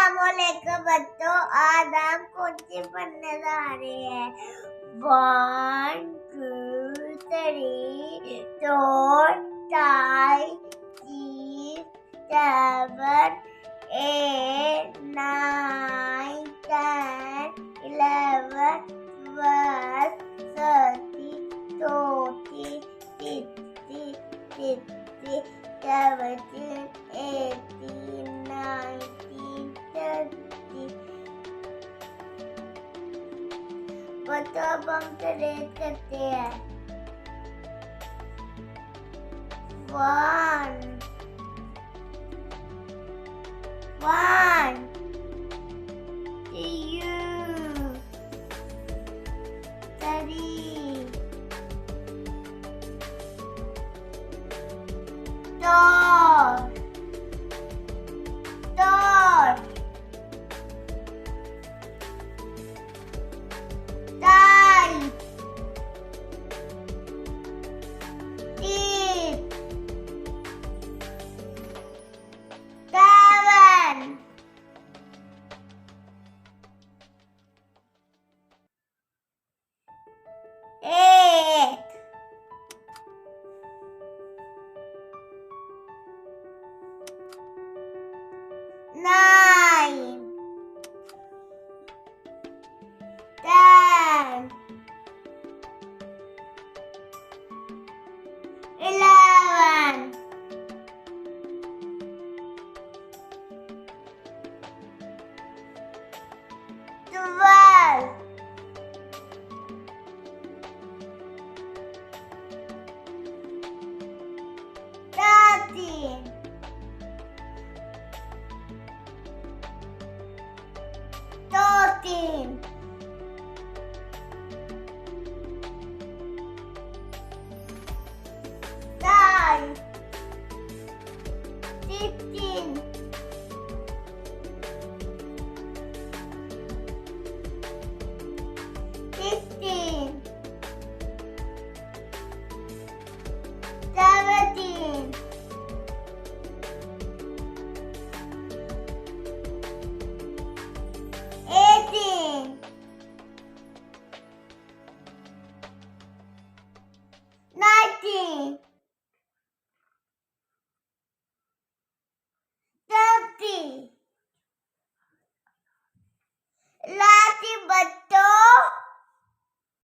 अस्सलामुअलैकुम बच्चों, आज हम कुंची पढ़ने जा रहे हैं। 1 2 3 4 5 6 7 8 9 10 11 12 13 14 15 16 17 18 19 20 बच्चों अब हम रेट करते हैं। 1 2 3 4 8 9 10 11 12 13 14 15 16